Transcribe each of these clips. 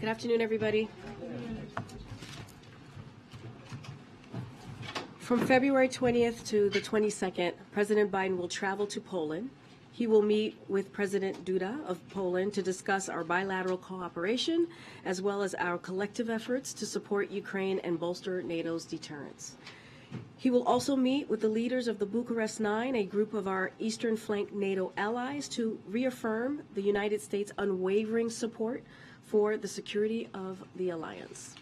Good afternoon, everybody. From February 20th to the 22nd, President Biden will travel to Poland. He will meet with President Duda of Poland to discuss our bilateral cooperation, as well as our collective efforts to support Ukraine and bolster NATO's deterrence. He will also meet with the leaders of the Bucharest Nine, a group of our Eastern Flank NATO allies, to reaffirm the United States' unwavering support for the security of the alliance.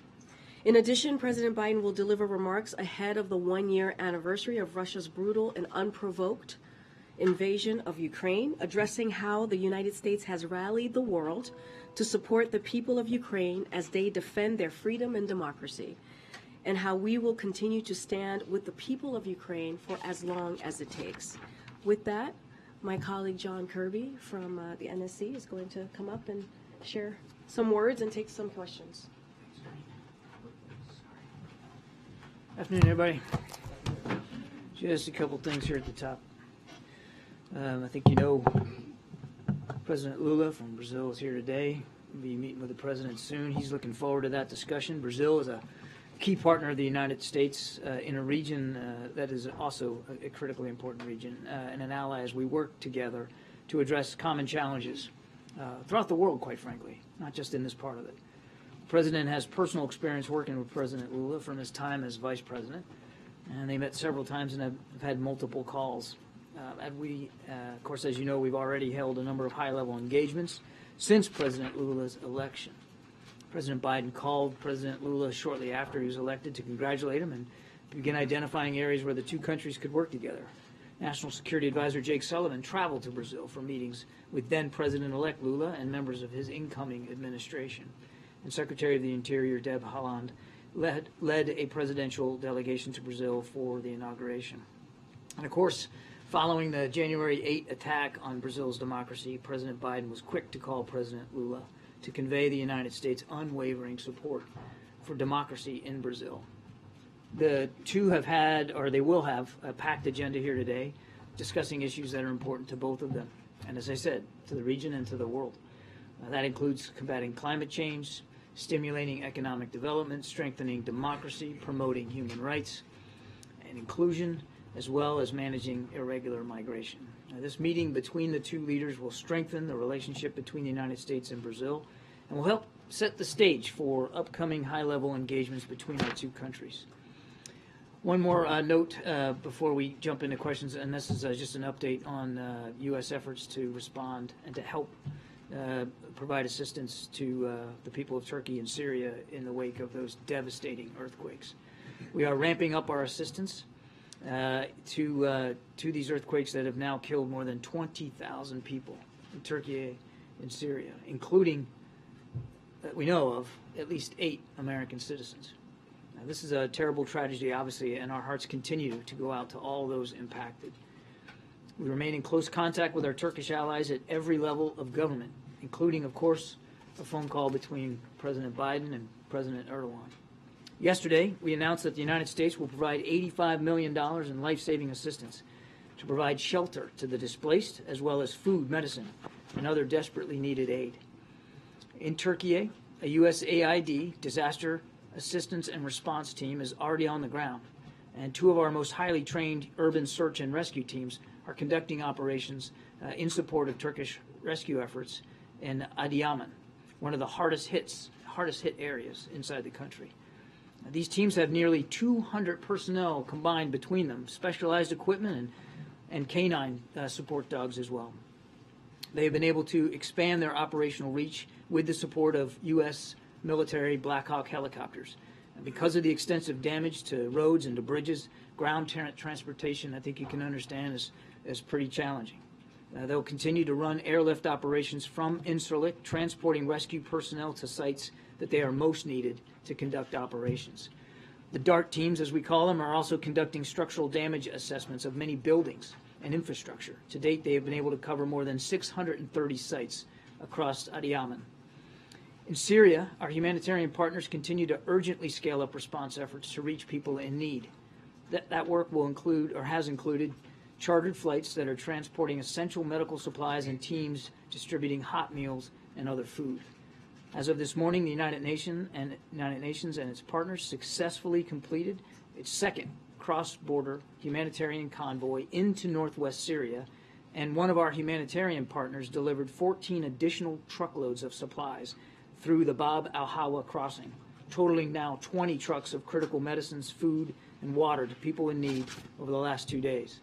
In addition, President Biden will deliver remarks ahead of the one-year anniversary of Russia's brutal and unprovoked invasion of Ukraine, addressing how the United States has rallied the world to support the people of Ukraine as they defend their freedom and democracy, and how we will continue to stand with the people of Ukraine for as long as it takes. With that, my colleague John Kirby from the NSC is going to come up and share some words and take some questions. Afternoon, everybody. Just a couple things here at the top. I think you know President Lula from Brazil is here today. We'll be meeting with the president soon. He's looking forward to that discussion. Brazil is a key partner of the United States in a region that is also a critically important region and an ally as we work together to address common challenges throughout the world, quite frankly, not just in this part of it. The president has personal experience working with President Lula from his time as vice president, and they met several times and have had multiple calls. Of course, as you know, we've already held a number of high-level engagements since President Lula's election. President Biden called President Lula shortly after he was elected to congratulate him and begin identifying areas where the two countries could work together. National Security Advisor Jake Sullivan traveled to Brazil for meetings with then-President-elect Lula and members of his incoming administration. And Secretary of the Interior Deb Haaland led a presidential delegation to Brazil for the inauguration. And of course, following the January 8 attack on Brazil's democracy, President Biden was quick to call President Lula to convey the United States' unwavering support for democracy in Brazil. The two have had, or they will have, a packed agenda here today, discussing issues that are important to both of them, and as I said, to the region and to the world. That includes combating climate change, stimulating economic development, strengthening democracy, promoting human rights and inclusion, as well as managing irregular migration. Now, this meeting between the two leaders will strengthen the relationship between the United States and Brazil and will help set the stage for upcoming high-level engagements between our two countries. One more note before we jump into questions, and this is just an update on U.S. efforts to respond and to help provide assistance to the people of Turkey and Syria in the wake of those devastating earthquakes. We are ramping up our assistance to these earthquakes that have now killed more than 20,000 people in Turkey and Syria, including, that we know of, at least 8 American citizens. Now, this is a terrible tragedy, obviously, and our hearts continue to go out to all those impacted. We remain in close contact with our Turkish allies at every level of government, including, of course, a phone call between President Biden and President Erdogan. Yesterday, we announced that the United States will provide $85 million in life-saving assistance to provide shelter to the displaced, as well as food, medicine, and other desperately needed aid. In Turkey, a USAID disaster assistance and response team is already on the ground, and 2 of our most highly trained urban search and rescue teams are conducting operations in support of Turkish rescue efforts in Adıyaman, one of the hardest hit areas inside the country. These teams have nearly 200 personnel combined between them, specialized equipment and canine support dogs as well. They have been able to expand their operational reach with the support of U.S. military Black Hawk helicopters. And because of the extensive damage to roads and to bridges, ground transportation, I think you can understand, is pretty challenging. They'll continue to run airlift operations from Incirlik, transporting rescue personnel to sites that they are most needed to conduct operations. The DART teams, as we call them, are also conducting structural damage assessments of many buildings and infrastructure. To date, they have been able to cover more than 630 sites across Adıyaman. In Syria, our humanitarian partners continue to urgently scale up response efforts to reach people in need. That work will include, or has included, chartered flights that are transporting essential medical supplies and teams distributing hot meals and other food. As of this morning, the United Nations and its partners successfully completed its second cross-border humanitarian convoy into northwest Syria, and one of our humanitarian partners delivered 14 additional truckloads of supplies through the Bab al-Hawa crossing, totaling now 20 trucks of critical medicines, food, and water to people in need over the last 2 days.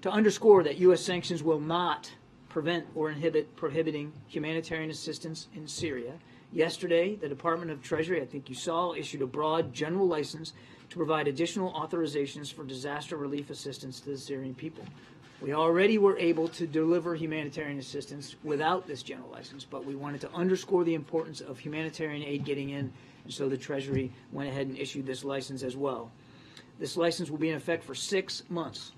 To underscore that U.S. sanctions will not prevent or inhibit prohibiting humanitarian assistance in Syria, yesterday the Department of Treasury, I think you saw, issued a broad general license to provide additional authorizations for disaster relief assistance to the Syrian people. We already were able to deliver humanitarian assistance without this general license, but we wanted to underscore the importance of humanitarian aid getting in, and so the Treasury went ahead and issued this license as well. This license will be in effect for 6 months.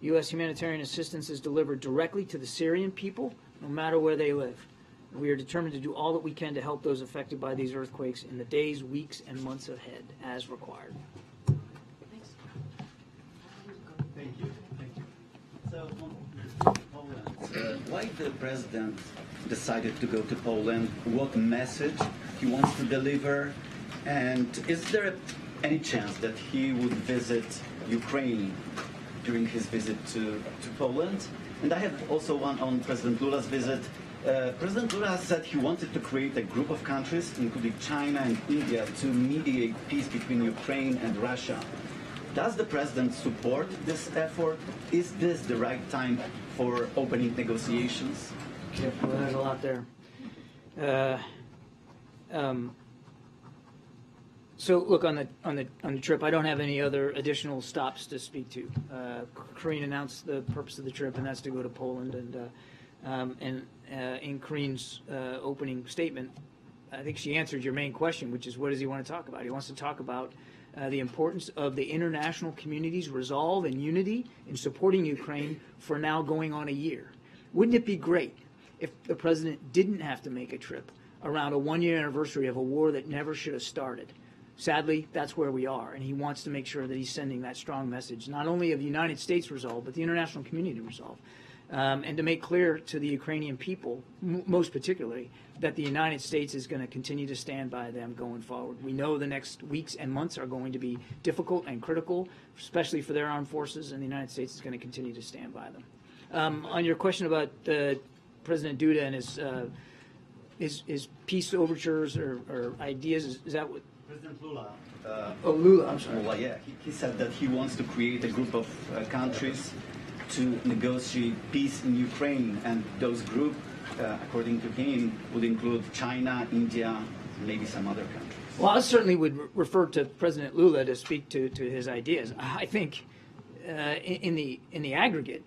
U.S. humanitarian assistance is delivered directly to the Syrian people, no matter where they live. We are determined to do all that we can to help those affected by these earthquakes in the days, weeks, and months ahead, as required. Thank you. So, Poland. Why the president decided to go to Poland? What message he wants to deliver? And is there any chance that he would visit Ukraine during his visit to Poland? And I have also one on President Lula's visit. President Lula said he wanted to create a group of countries, including China and India, to mediate peace between Ukraine and Russia. Does the president support this effort? Is this the right time for opening negotiations? Yeah, well, there's a lot there. So look, on the trip, I don't have any other additional stops to speak to. Karine announced the purpose of the trip, and that's to go to Poland. And in Karine's opening statement, I think she answered your main question, which is what does he want to talk about? He wants to talk about the importance of the international community's resolve and unity in supporting Ukraine for now going on a year. Wouldn't it be great if the president didn't have to make a trip around a one-year anniversary of a war that never should have started? Sadly, that's where we are, and he wants to make sure that he's sending that strong message, not only of the United States resolve, but the international community resolve. And to make clear to the Ukrainian people, most particularly, that the United States is going to continue to stand by them going forward. We know the next weeks and months are going to be difficult and critical, especially for their armed forces, and the United States is going to continue to stand by them. On your question about President Duda and his peace overtures or ideas, is that what? President Lula. Lula, I'm sorry. Lula, yeah. He said that he wants to create a group of countries to negotiate peace in Ukraine, and those groups, according to him, would include China, India, maybe some other countries. Well, I certainly would refer to President Lula to speak to his ideas. I think in the aggregate,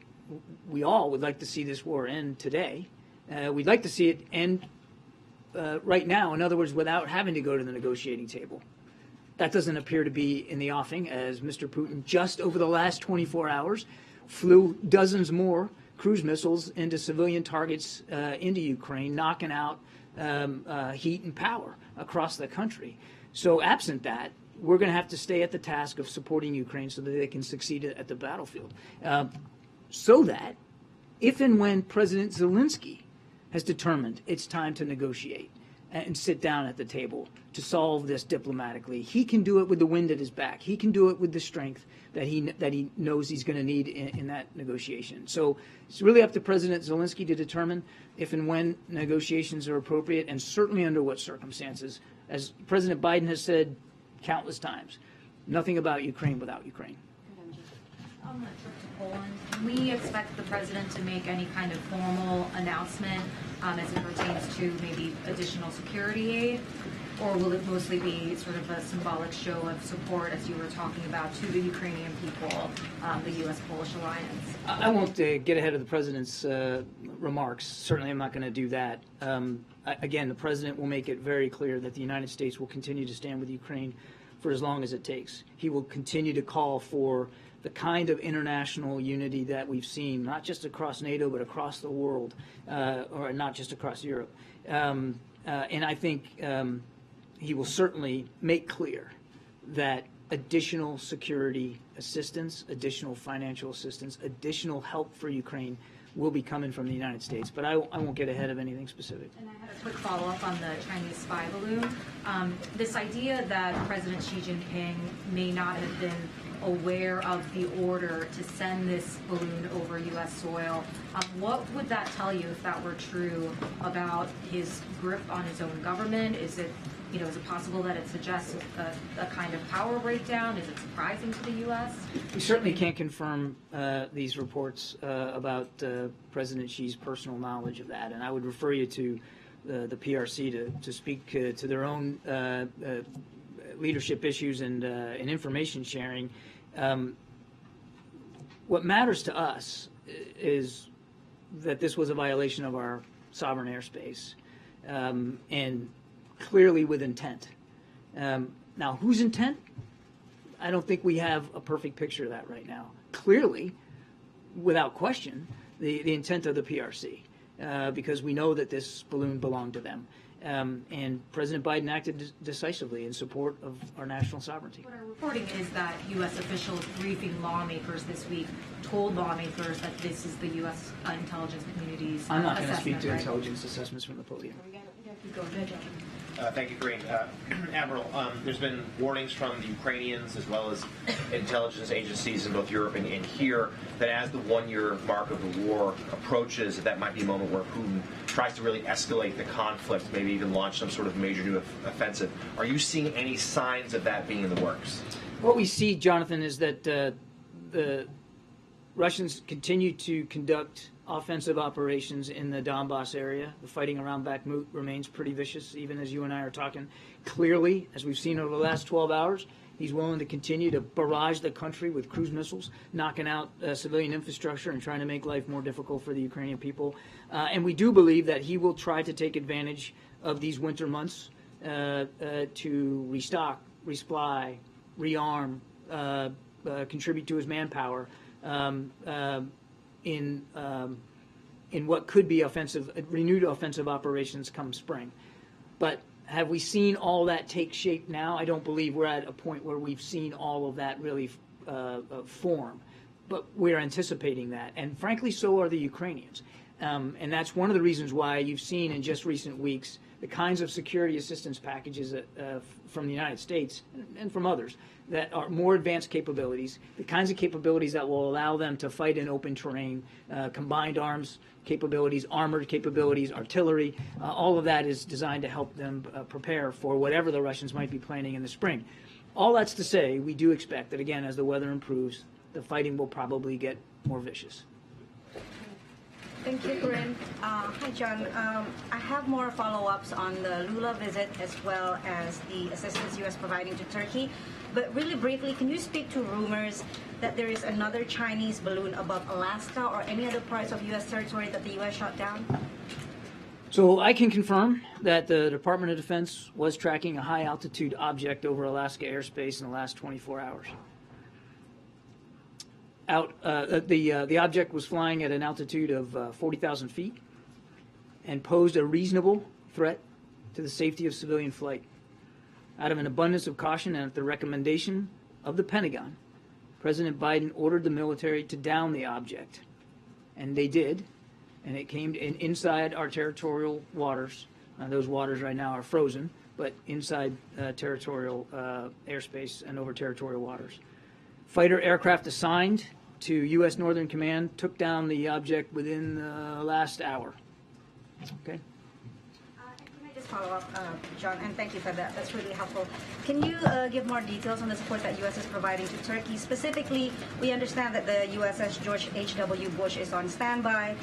we all would like to see this war end today. We'd like to see it end right now, in other words, without having to go to the negotiating table. That doesn't appear to be in the offing, as Mr. Putin just over the last 24 hours flew dozens more cruise missiles into civilian targets into Ukraine, knocking out heat and power across the country. So absent that, we're going to have to stay at the task of supporting Ukraine so that they can succeed at the battlefield. So that if and when President Zelensky has determined it's time to negotiate and sit down at the table to solve this diplomatically, he can do it with the wind at his back. He can do it with the strength that he knows he's going to need in that negotiation. So it's really up to President Zelensky to determine if and when negotiations are appropriate, and certainly under what circumstances. As President Biden has said countless times, nothing about Ukraine without Ukraine. On the trip to Poland, can we expect the president to make any kind of formal announcement as it pertains to maybe additional security aid? Or will it mostly be sort of a symbolic show of support, as you were talking about, to the Ukrainian people, the U.S.-Polish alliance? I won't get ahead of the president's remarks. Certainly I'm not going to do that. Again, the president will make it very clear that the United States will continue to stand with Ukraine for as long as it takes. He will continue to call for the kind of international unity that we've seen, not just across NATO, but across the world, or not just across Europe. And I think he will certainly make clear that additional security assistance, additional financial assistance, additional help for Ukraine will be coming from the United States. But I won't get ahead of anything specific. And I had a quick follow-up on the Chinese spy balloon. This idea that President Xi Jinping may not have been aware of the order to send this balloon over U.S. soil, what would that tell you if that were true about his grip on his own government? Is it possible that it suggests a kind of power breakdown? Is it surprising to the U.S.? We certainly can't confirm these reports about President Xi's personal knowledge of that, and I would refer you to the PRC to speak to their own leadership issues and information sharing. What matters to us is that this was a violation of our sovereign airspace, and clearly with intent. Now, whose intent? I don't think we have a perfect picture of that right now. Clearly, without question, the intent of the PRC, because we know that this balloon belonged to them. And President Biden acted decisively in support of our national sovereignty. What our reporting is that U.S. officials briefing lawmakers this week told lawmakers that this is the U.S. intelligence community's I'm not going to assessment, speak to right? intelligence assessments from the podium. Thank you, Karine. Admiral, there's been warnings from the Ukrainians as well as intelligence agencies in both Europe and here that as the one-year mark of the war approaches, that might be a moment where Putin tries to really escalate the conflict, maybe even launch some sort of major new offensive. Are you seeing any signs of that being in the works? What we see, Jonathan, is that the Russians continue to conduct offensive operations in the Donbass area. The fighting around Bakhmut remains pretty vicious, even as you and I are talking. Clearly, as we've seen over the last 12 hours, he's willing to continue to barrage the country with cruise missiles, knocking out civilian infrastructure and trying to make life more difficult for the Ukrainian people. And we do believe that he will try to take advantage of these winter months to restock, resupply, rearm, contribute to his manpower in what could be renewed offensive operations come spring. But have we seen all that take shape now? I don't believe we're at a point where we've seen all of that really form. But we're anticipating that. And frankly, so are the Ukrainians. And that's one of the reasons why you've seen in just recent weeks the kinds of security assistance packages from the United States and from others that are more advanced capabilities, the kinds of capabilities that will allow them to fight in open terrain, combined arms capabilities, armored capabilities, artillery. All of that is designed to help them prepare for whatever the Russians might be planning in the spring. All that's to say, we do expect that, again, as the weather improves, the fighting will probably get more vicious. Thank you, Karine. Hi, John. I have more follow-ups on the Lula visit as well as the assistance U.S. providing to Turkey. But really briefly, can you speak to rumors that there is another Chinese balloon above Alaska or any other parts of U.S. territory that the U.S. shot down? So I can confirm that the Department of Defense was tracking a high-altitude object over Alaska airspace in the last 24 hours. The object was flying at an altitude of 40,000 feet and posed a reasonable threat to the safety of civilian flight. Out of an abundance of caution and at the recommendation of the Pentagon, President Biden ordered the military to down the object. And they did, and it came inside our territorial waters. Those waters right now are frozen, but inside territorial airspace and over territorial waters. Fighter aircraft assigned to U.S. Northern Command took down the object within the last hour. Okay. Can I just follow up, John, and thank you for that. That's really helpful. Can you give more details on the support that U.S. is providing to Turkey? Specifically, we understand that the USS George H.W. Bush is on standby.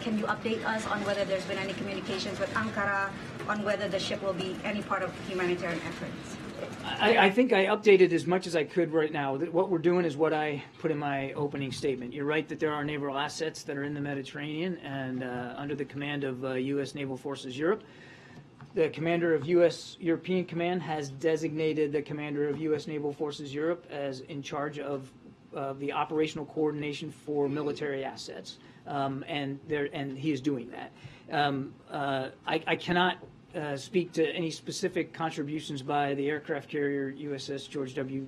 Can you update us on whether there's been any communications with Ankara on whether the ship will be any part of humanitarian efforts? I think I updated as much as I could right now. What we're doing is what I put in my opening statement. You're right that there are naval assets that are in the Mediterranean and under the command of U.S. Naval Forces Europe. The commander of U.S. European Command has designated the commander of U.S. Naval Forces Europe as in charge of the operational coordination for military assets, and he is doing that. I cannot speak to any specific contributions by the aircraft carrier USS George H.W.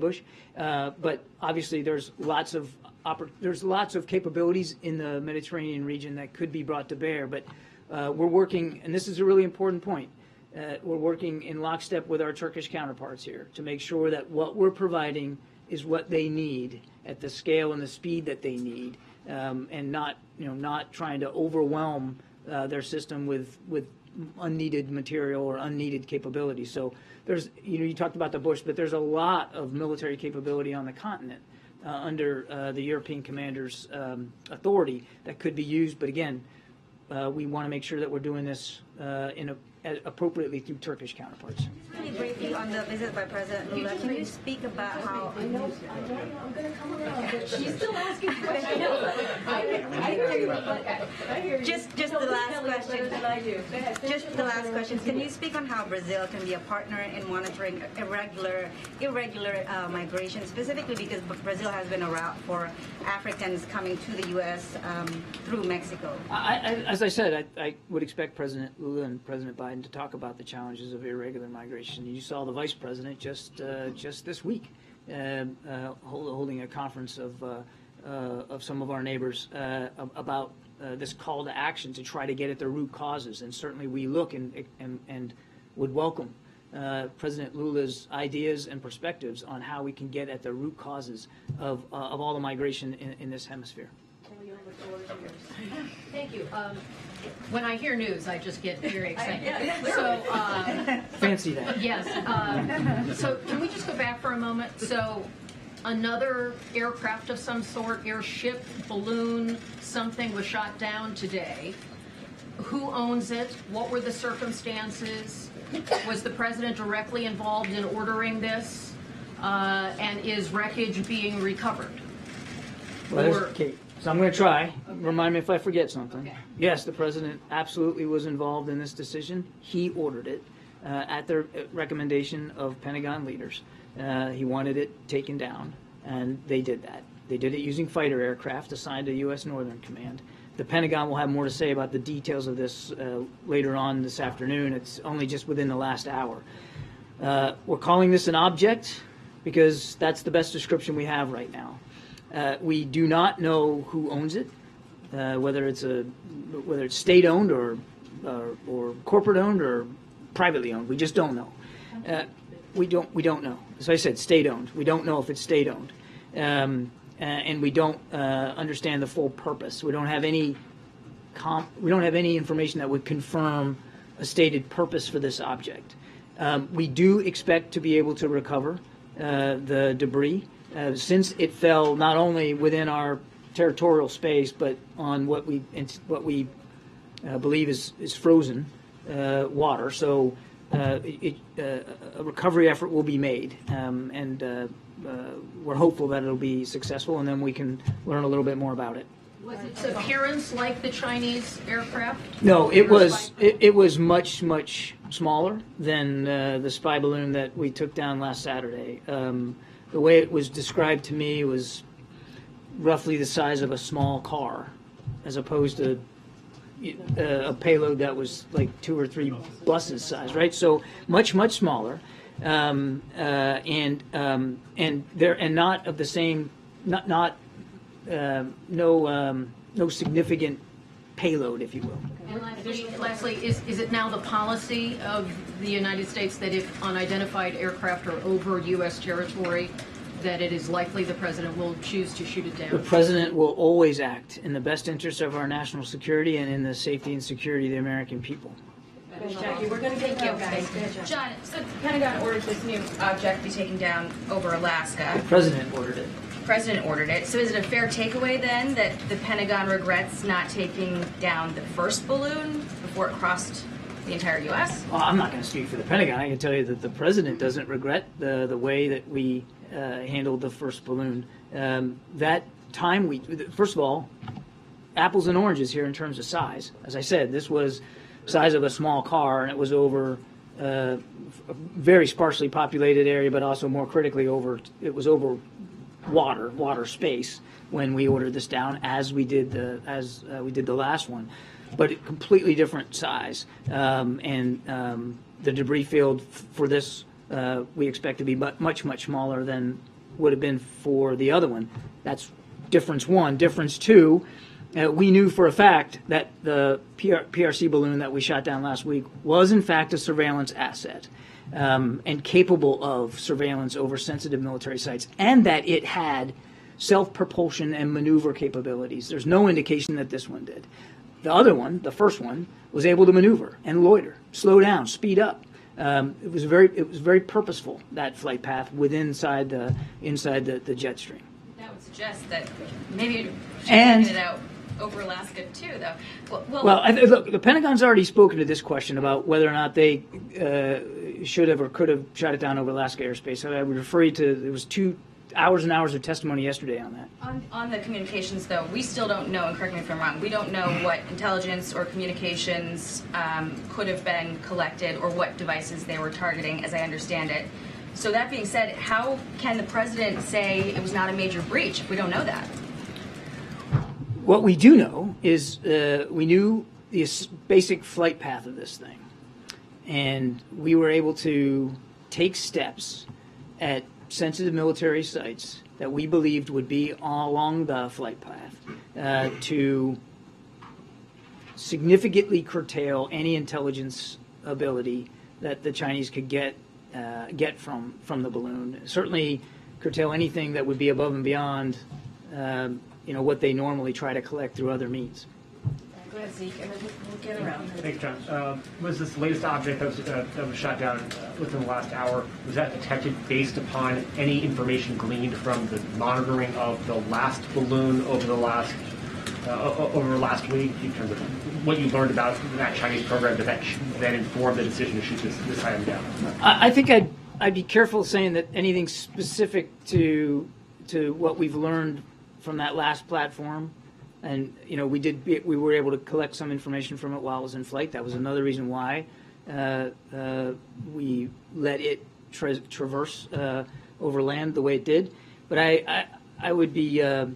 Bush, but obviously there's lots of there's lots of capabilities in the Mediterranean region that could be brought to bear, but we're working, and this is a really important point, we're working in lockstep with our Turkish counterparts here to make sure that what we're providing is what they need at the scale and the speed that they need, and not trying to overwhelm their system with unneeded material or unneeded capability. So there's, you talked about the bush, but there's a lot of military capability on the continent under the European commander's authority that could be used. But again, we want to make sure that we're doing this appropriately through Turkish counterparts. Really briefly on the visit by President Lula, can you speak about how? I'm going to come around. She's still asking questions. I hear you. I hear you. Just the last question. Than I do. Just the last question. Can you speak on how Brazil can be a partner in monitoring irregular migration, specifically because Brazil has been a route for Africans coming to the U.S. Through Mexico? As I said, I would expect President Lula and President Biden to talk about the challenges of irregular migration. You saw the Vice President just this week holding a conference of some of our neighbors about this call to action to try to get at the root causes. And certainly we look and would welcome President Lula's ideas and perspectives on how we can get at the root causes of all the migration in this hemisphere. Thank you. When I hear news, I just get very excited. So, fancy that. yes. So can we just go back for a moment? So another aircraft of some sort, airship, balloon, something was shot down today. Who owns it? What were the circumstances? Was the president directly involved in ordering this? And is wreckage being recovered? Okay, so I'm going to try. Remind me if I forget something. Okay. Yes, the president absolutely was involved in this decision. He ordered it at the recommendation of Pentagon leaders. He wanted it taken down, and they did that. They did it using fighter aircraft assigned to U.S. Northern Command. The Pentagon will have more to say about the details of this later on this afternoon. It's only just within the last hour. We're calling this an object because that's the best description we have right now. We do not know who owns it, whether it's state-owned or corporate-owned or privately owned. We just don't know. We don't know. As I said, state-owned. We don't know if it's state-owned, and we don't understand the full purpose. We don't have any information that would confirm a stated purpose for this object. We do expect to be able to recover the debris. Since it fell not only within our territorial space, but on what we believe is frozen water, so a recovery effort will be made, and we're hopeful that it'll be successful, and then we can learn a little bit more about it. Was its appearance like the Chinese aircraft? No, it was much smaller than the spy balloon that we took down last Saturday. The way it was described to me was roughly the size of a small car, as opposed to a payload that was like 2 or 3 buses size, right? So much smaller, and not of the same, no significant payload, if you will. And lastly, is it now the policy of the United States that if unidentified aircraft are over U.S. territory, that it is likely the president will choose to shoot it down? The president will always act in the best interest of our national security and in the safety and security of the American people. Jackie, we're going to get you guys. John, so the Pentagon ordered this new object be taken down over Alaska. The president ordered it. The president ordered it. So is it a fair takeaway then that the Pentagon regrets not taking down the first balloon before it crossed the entire U.S.? Well, I'm not going to speak for the Pentagon. I can tell you that the president doesn't regret the way that we handled the first balloon. That time first of all, apples and oranges here in terms of size. As I said, this was size of a small car, and it was over a very sparsely populated area, but also more critically over water space when we ordered this down, as we did the last one, but a completely different size, and the debris field for this we expect to be much smaller than would have been for the other one. That's difference one. Difference two, we knew for a fact that the PRC balloon that we shot down last week was in fact a surveillance asset and capable of surveillance over sensitive military sites, and that it had self-propulsion and maneuver capabilities. There's no indication that this one did. The other one, the first one, was able to maneuver and loiter, slow down, speed up. It was very purposeful, that flight path inside the jet stream. That would suggest that maybe you should And- have it out over Alaska too, though. Well, look, the Pentagon's already spoken to this question about whether or not they should have or could have shot it down over Alaska airspace. So I would refer you to, there was 2 hours and hours of testimony yesterday on that. On the communications, though, we still don't know, and correct me if I'm wrong, we don't know what intelligence or communications could have been collected or what devices they were targeting, as I understand it. So that being said, how can the president say it was not a major breach if we don't know that? What we do know is we knew the basic flight path of this thing, and we were able to take steps at sensitive military sites that we believed would be along the flight path to significantly curtail any intelligence ability that the Chinese could get from the balloon. Certainly curtail anything that would be above and beyond what they normally try to collect through other means. Go ahead, Zeke, and then we'll get around. Thanks, John. Was this latest object that was shot down within the last hour, was that detected based upon any information gleaned from the monitoring of the last balloon over last week, in terms of what you learned about that Chinese program that informed the decision to shoot this item down? I think I'd be careful saying that anything specific to what we've learned from that last platform. And we were able to collect some information from it while it was in flight. That was another reason why we let it traverse over land the way it did. But I would be I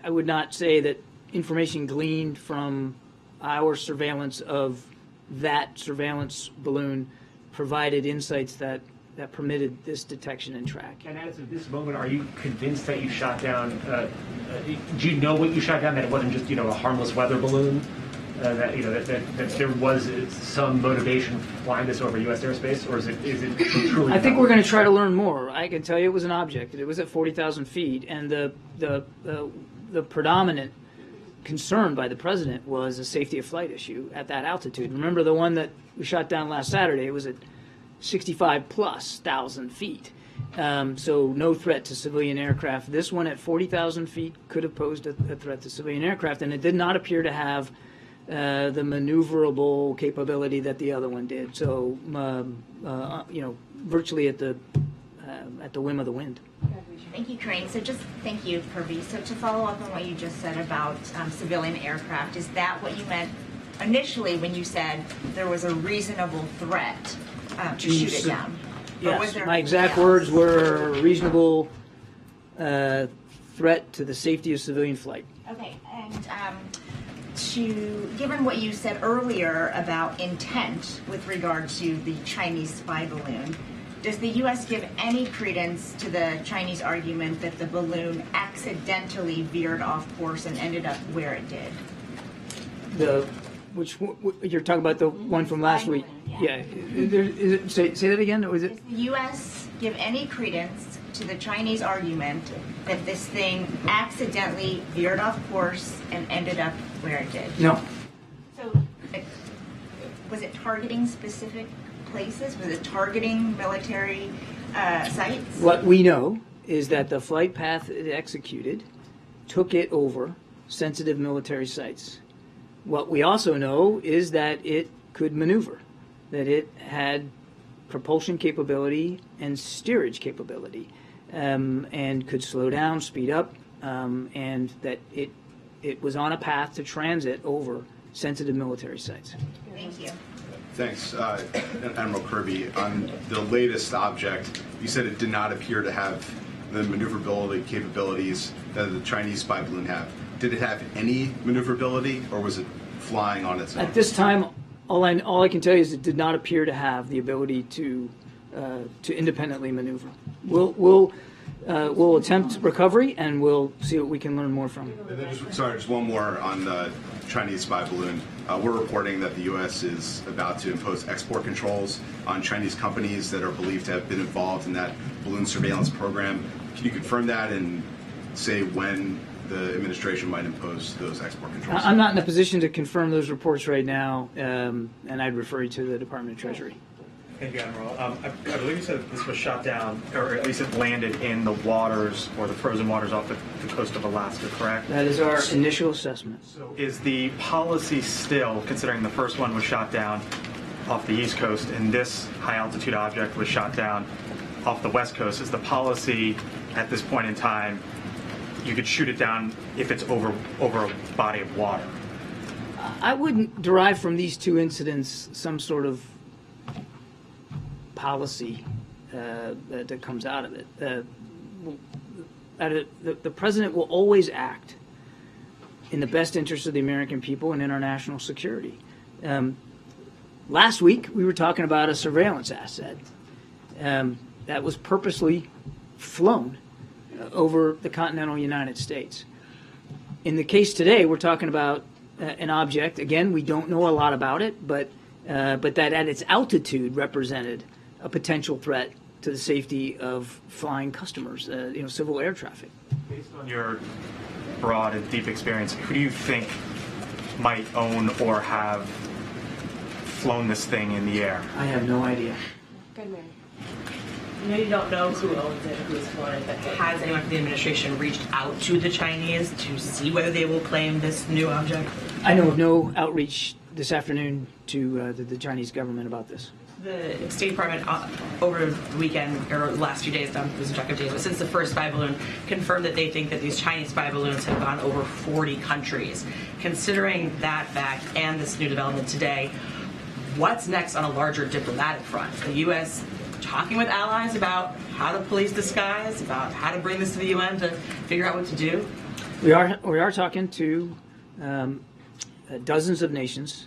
would not say that information gleaned from our surveillance of that surveillance balloon provided insights that permitted this detection and track. And as of this moment, are you convinced that you shot down? Do you know what you shot down? That it wasn't just a harmless weather balloon. That there was some motivation flying this over U.S. airspace, or is it truly? I think we're going to try to learn more. I can tell you it was an object. It was at 40,000 feet, and the predominant concern by the president was a safety of flight issue at that altitude. Remember the one that we shot down last Saturday? It was at 65,000+ feet. So no threat to civilian aircraft. This one at 40,000 feet could have posed a threat to civilian aircraft, and it did not appear to have the maneuverable capability that the other one did. So, virtually at the whim of the wind. Thank you, Karine. So just thank you, Purvi. So to follow up on what you just said about civilian aircraft, is that what you meant initially when you said there was a reasonable threat to shoot it down? Yes, my exact words were reasonable threat to the safety of civilian flight. Okay, and given what you said earlier about intent with regard to the Chinese spy balloon, does the U.S. give any credence to the Chinese argument that the balloon accidentally veered off course and ended up where it did? You're talking about the one from last week? Yeah. Say that again. Was it? Does the U.S. give any credence to the Chinese argument that this thing accidentally veered off course and ended up where it did? No. So, was it targeting specific places? Was it targeting military sites? What we know is that the flight path it executed took it over sensitive military sites. What we also know is that it could maneuver, that it had propulsion capability and steerage capability, and could slow down, speed up, and that it was on a path to transit over sensitive military sites. Thank you. Thanks, Admiral Kirby. On the latest object, you said it did not appear to have the maneuverability capabilities that the Chinese spy balloon have. Did it have any maneuverability, or was it flying on its own? At this time, all I can tell you is it did not appear to have the ability to independently maneuver. We'll we'll attempt recovery, and we'll see what we can learn more from. And then just one more on the Chinese spy balloon. We're reporting that the U.S. is about to impose export controls on Chinese companies that are believed to have been involved in that balloon surveillance program. Can you confirm that and say when the administration might impose those export controls? I'm not in a position to confirm those reports right now, and I'd refer you to the Department of Treasury. Thank you, Admiral. I believe you said this was shot down, or at least it landed in the waters or the frozen waters off the coast of Alaska, correct? That is our initial assessment. So is the policy still, considering the first one was shot down off the East Coast and this high-altitude object was shot down off the West Coast, is the policy at this point in time you could shoot it down if it's over a body of water? I wouldn't derive from these two incidents some sort of policy that comes out of it. The president will always act in the best interest of the American people and international security. Last week, we were talking about a surveillance asset that was purposely flown over the continental United States. In the case today, we're talking about an object. Again, we don't know a lot about it, but that at its altitude represented a potential threat to the safety of flying customers, civil air traffic. Based on your broad and deep experience, who do you think might own or have flown this thing in the air? I have no idea. Good, Mary. You know, you don't know who owns it, who's flown it, but has anyone from the administration reached out to the Chinese to see whether they will claim this new object? I know of no outreach this afternoon to the Chinese government about this. The State Department over the weekend, or the last few days, I'm losing track of days, but since the first spy balloon, confirmed that they think that these Chinese spy balloons have gone over 40 countries. Considering that fact and this new development today, what's next on a larger diplomatic front? The U.S. talking with allies about how to police the skies, about how to bring this to the UN to figure out what to do? We are talking to dozens of nations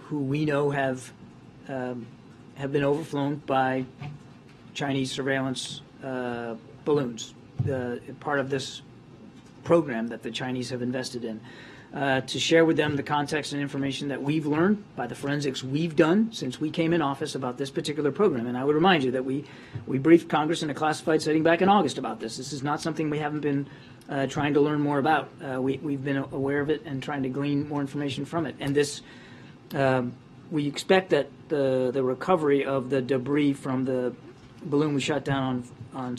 who we know have been overflown by Chinese surveillance balloons, part of this program that the Chinese have invested in, to share with them the context and information that we've learned by the forensics we've done since we came in office about this particular program. And I would remind you that we briefed Congress in a classified setting back in August about this. This is not something we haven't been trying to learn more about. We've been aware of it and trying to glean more information from it. And this, we expect that the recovery of the debris from the balloon we shot down on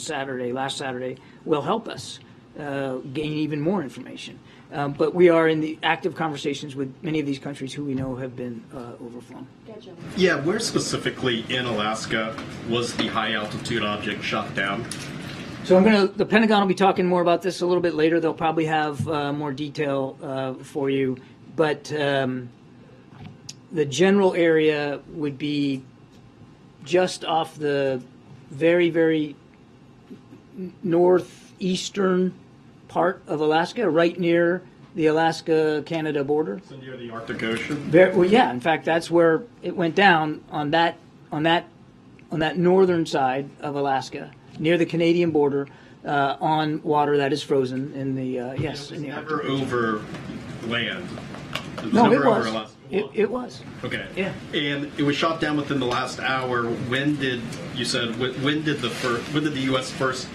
last Saturday, will help us gain even more information. But we are in the active conversations with many of these countries who we know have been overflown. Yeah, where specifically in Alaska was the high altitude object shot down? So the Pentagon will be talking more about this a little bit later. They'll probably have more detail for you. But the general area would be just off the very, very northeastern part of Alaska, right near the Alaska-Canada border. So near the Arctic Ocean? Well, yeah. In fact, that's where it went down on that northern side of Alaska, near the Canadian border, on water that is frozen in the yes. In the never over land. No, it was. It was. Okay. Yeah. And it was shot down within the last hour. When did the U.S. first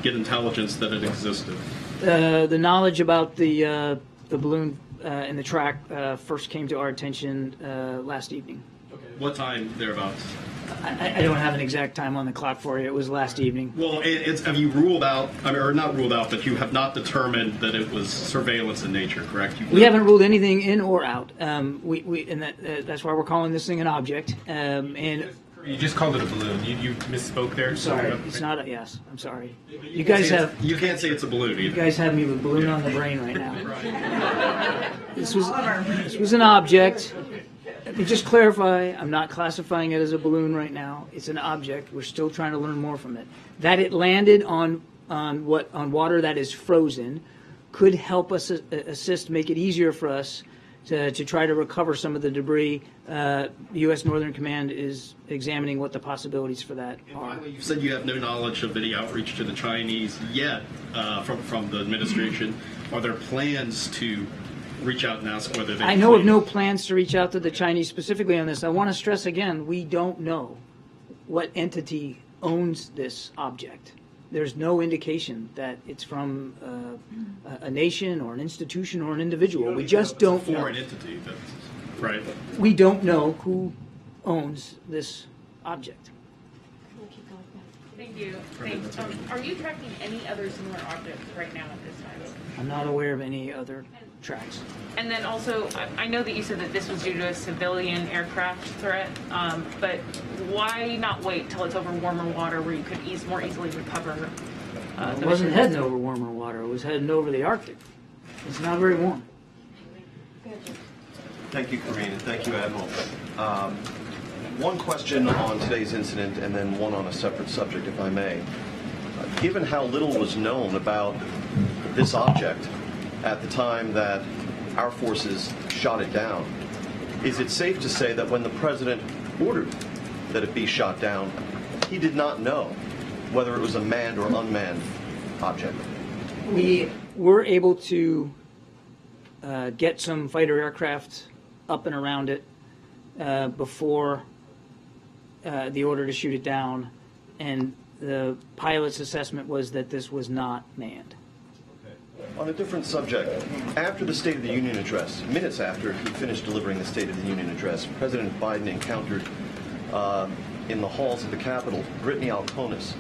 get intelligence that it existed? The knowledge about the balloon and the track first came to our attention last evening. Okay. What time thereabouts? I don't have an exact time on the clock for you. It was last evening. Well, have you ruled out, or not ruled out, but you have not determined that it was surveillance in nature, correct? We haven't ruled anything in or out. And that's why we're calling this thing an object. And you just called it a balloon. You misspoke there. I'm sorry. It's not a yes. I'm sorry. You can't say it's a balloon either. You guys have me with a balloon on the brain right now. This was an object. Let me just clarify, I'm not classifying it as a balloon right now. It's an object. We're still trying to learn more from it. That it landed on water that is frozen could help us assist, make it easier for us to try to recover some of the debris. The U.S. Northern Command is examining what the possibilities for that are. You said you have no knowledge of any outreach to the Chinese yet from the administration. Are there plans to reach out and ask whether they... I know of no plans to reach out to the Chinese specifically on this. I want to stress again, we don't know what entity owns this object. There's no indication that it's from a nation or an institution or an individual. We just don't know. Foreign entity, right? We don't know who owns this object. Thank you. Thanks. Are you tracking any other similar objects right now at this time? I'm not aware of any other tracks. And then also, I know that you said that this was due to a civilian aircraft threat, but why not wait till it's over warmer water where you could more easily recover? It wasn't heading over warmer water. It was heading over the Arctic. It's not very warm. Thank you, Karine, and thank you, Admiral. One question on today's incident and then one on a separate subject, if I may. Given how little was known about this object at the time that our forces shot it down, is it safe to say that when the President ordered that it be shot down, he did not know whether it was a manned or unmanned object? We were able to get some fighter aircraft up and around it before the order to shoot it down, and the pilot's assessment was that this was not manned. On a different subject, after the State of the Union address, minutes after he finished delivering the State of the Union address, President Biden encountered in the halls of the Capitol Brittany Alconis,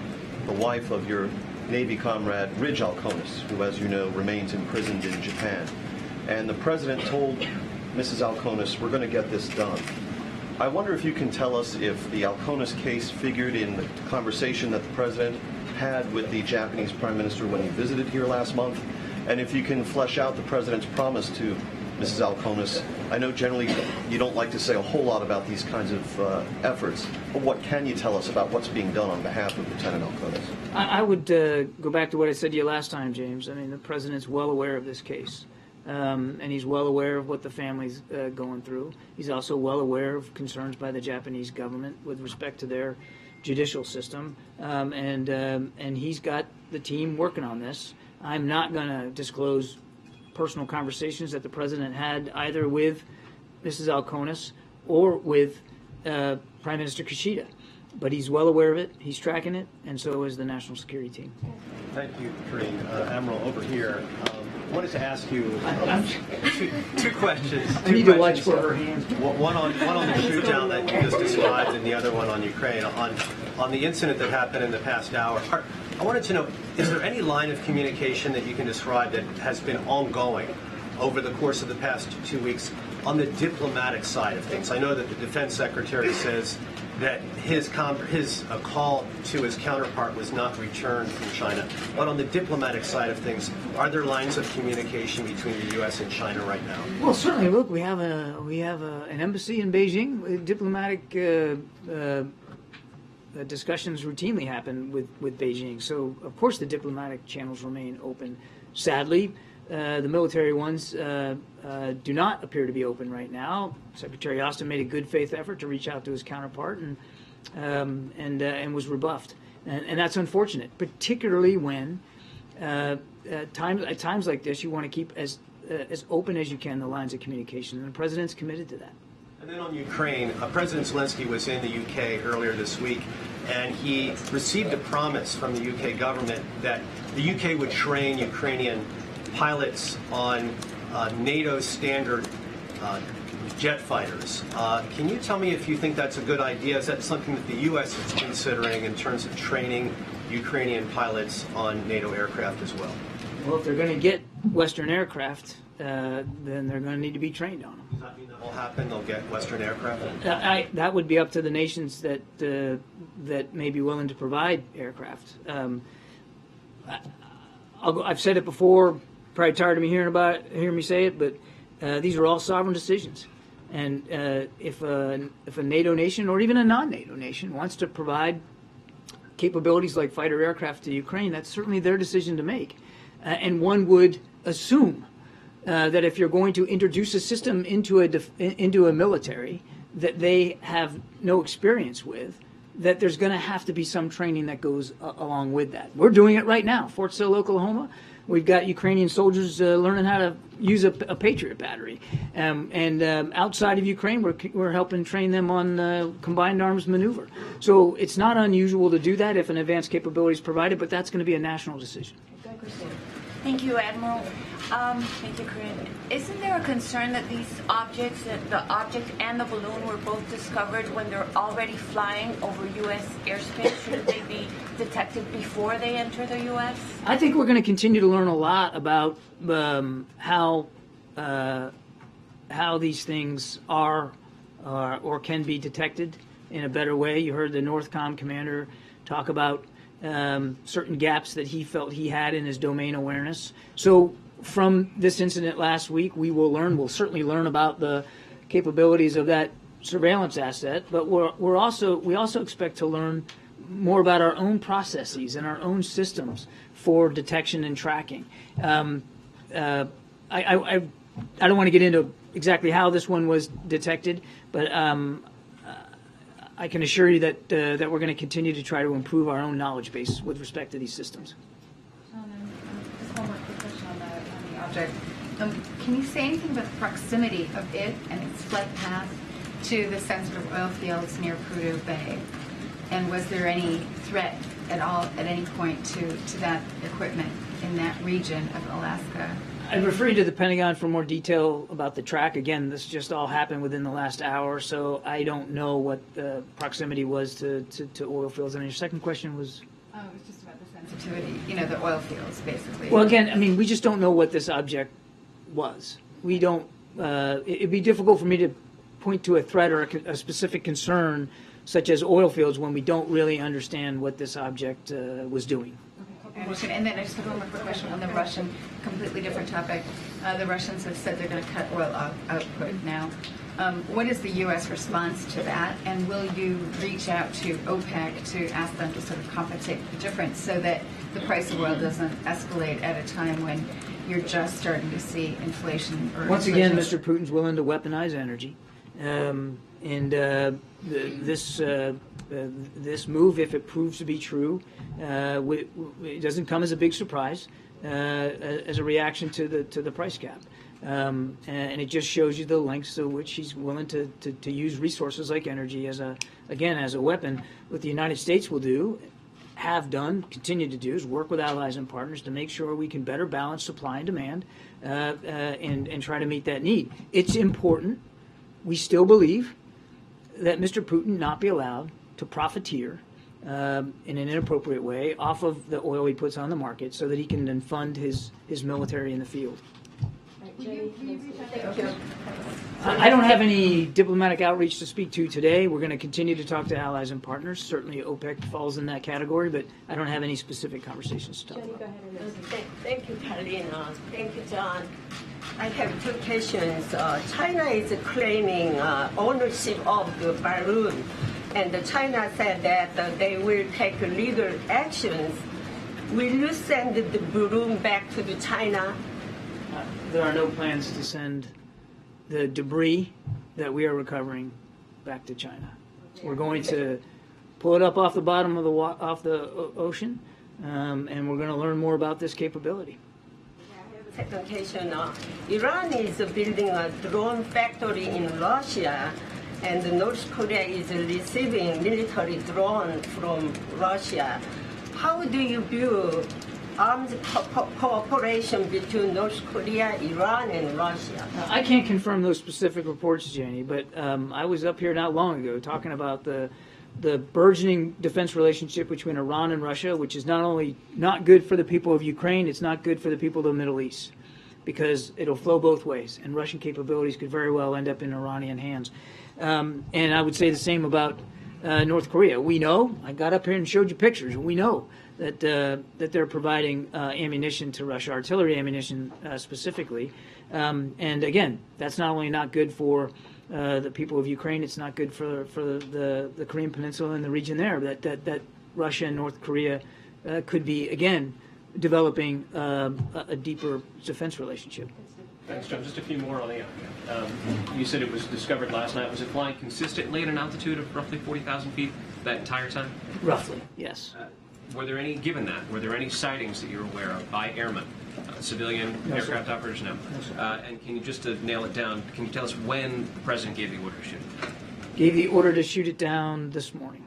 the wife of your Navy comrade Ridge Alconis, who, as you know, remains imprisoned in Japan. And the President told Mrs. Alconis, "We're going to get this done." I wonder if you can tell us if the Alconis case figured in the conversation that the President had with the Japanese Prime Minister when he visited here last month, and if you can flesh out the President's promise to Mrs. Alconis. I know generally you don't like to say a whole lot about these kinds of efforts, but what can you tell us about what's being done on behalf of Lieutenant Alconis? I would go back to what I said to you last time, James. I mean, the President's well aware of this case. And he's well aware of what the family's going through. He's also well aware of concerns by the Japanese government with respect to their judicial system, and he's got the team working on this. I'm not going to disclose personal conversations that the President had either with Mrs. Alconis or with Prime Minister Kishida, but he's well aware of it, he's tracking it, and so is the National Security Team. Thank you, Karine. Admiral, over here, I wanted to ask you two questions. I need to watch for her hands. One on the shoot down that you just described, and the other one on Ukraine. On the incident that happened in the past hour, I wanted to know, is there any line of communication that you can describe that has been ongoing over the course of the past 2 weeks on the diplomatic side of things? I know that the Defense Secretary says that his call to his counterpart was not returned from China. But on the diplomatic side of things, are there lines of communication between the U.S. and China right now? Well, certainly. Look, we have an embassy in Beijing. Diplomatic discussions routinely happen with Beijing. So, of course, the diplomatic channels remain open. Sadly, the military ones do not appear to be open right now. Secretary Austin made a good faith effort to reach out to his counterpart and was rebuffed, and that's unfortunate, particularly when at times like this you want to keep as open as you can the lines of communication, and the President's committed to that. And then on Ukraine, President Zelensky was in the UK earlier this week, and he received a promise from the UK government that the UK would train Ukrainian pilots on NATO standard jet fighters. Can you tell me if you think that's a good idea? Is that something that the U.S. is considering in terms of training Ukrainian pilots on NATO aircraft as well? Well, if they're going to get Western aircraft, then they're going to need to be trained on them. Does that mean that will happen? They'll get Western aircraft? That would be up to the nations that may be willing to provide aircraft. I've said it before. Probably tired of me hearing me say it, but these are all sovereign decisions. And if a NATO nation or even a non-NATO nation wants to provide capabilities like fighter aircraft to Ukraine, that's certainly their decision to make. And one would assume that if you're going to introduce a system into a military that they have no experience with, that there's going to have to be some training that goes along with that. We're doing it right now. Fort Sill, Oklahoma, we've got Ukrainian soldiers learning how to use a Patriot battery. Outside of Ukraine, we're helping train them on combined arms maneuver. So it's not unusual to do that if an advanced capability is provided, but that's going to be a national decision. Thank you, Admiral. Thank you, Karine. Isn't there a concern that these objects, that the object and the balloon were both discovered when they're already flying over U.S. airspace? Shouldn't they be detected before they enter the U.S.? I think we're going to continue to learn a lot about how these things are or can be detected in a better way. You heard the Northcom commander talk about certain gaps that he felt he had in his domain awareness. So from this incident last week, we'll certainly learn about the capabilities of that surveillance asset, but we also expect to learn more about our own processes and our own systems for detection and tracking. I don't want to get into exactly how this one was detected, but I can assure you that we're going to continue to try to improve our own knowledge base with respect to these systems. Just one more quick question on the object. Can you say anything about the proximity of it and its flight path to the sensitive oil fields near Prudhoe Bay? And was there any threat at all at any point to that equipment in that region of Alaska? I'm referring to the Pentagon for more detail about the track. Again, this just all happened within the last hour, so I don't know what the proximity was to oil fields. And your second question was? It was just about the sensitivity, the oil fields, basically. Well, again, we just don't know what this object was. We don't. It'd be difficult for me to point to a threat or a specific concern, such as oil fields, when we don't really understand what this object was doing. I understand. And then I just have one more quick question on the Russian, completely different topic. The Russians have said they're going to cut oil output now. What is the U.S. response to that? And will you reach out to OPEC to ask them to sort of compensate the difference so that the price of oil doesn't escalate at a time when you're just starting to see inflation? Once again, Mr. Putin's willing to weaponize energy. This move, if it proves to be true, it doesn't come as a big surprise as a reaction to the price cap, and it just shows you the lengths to which he's willing to use resources like energy as a weapon. What the United States will do, have done, continue to do, is work with allies and partners to make sure we can better balance supply and demand and try to meet that need. It's important. We still believe that Mr. Putin not be allowed to profiteer in an inappropriate way off of the oil he puts on the market so that he can then fund his military in the field. I don't have any diplomatic outreach to speak to today. We're going to continue to talk to allies and partners. Certainly OPEC falls in that category, but I don't have any specific conversations to talk about. Thank you, Karine. Thank you, John. I have two questions. China is claiming ownership of the balloon, and China said that they will take legal actions. Will you send the balloon back to China? There are no plans to send the debris that we are recovering back to China. We're going to pull it up off the bottom of the ocean, and we're going to learn more about this capability. Second question, Iran is building a drone factory in Russia, and North Korea is receiving military drones from Russia. How do you view armed cooperation between North Korea, Iran, and Russia? I can't confirm those specific reports, Janie, but I was up here not long ago talking about the burgeoning defense relationship between Iran and Russia, which is not only not good for the people of Ukraine, it's not good for the people of the Middle East, because it'll flow both ways, and Russian capabilities could very well end up in Iranian hands. And I would say the same about North Korea. We know, I got up here and showed you pictures, we know that they're providing ammunition to Russia, artillery ammunition specifically. And again, that's not only not good for the people of Ukraine, it's not good for the Korean Peninsula and the region there, that Russia and North Korea could be, again, developing a deeper defense relationship. Thanks, John. Just a few more on the you said it was discovered last night. Was it flying consistently at an altitude of roughly 40,000 feet that entire time? Roughly, yes. Were there any, given that, were there any sightings that you're aware of by airmen, civilian No, aircraft sir. operators? No. No, sir. And can you, just to nail it down, can you tell us when the president gave the order to shoot? Gave the order to shoot it down this morning.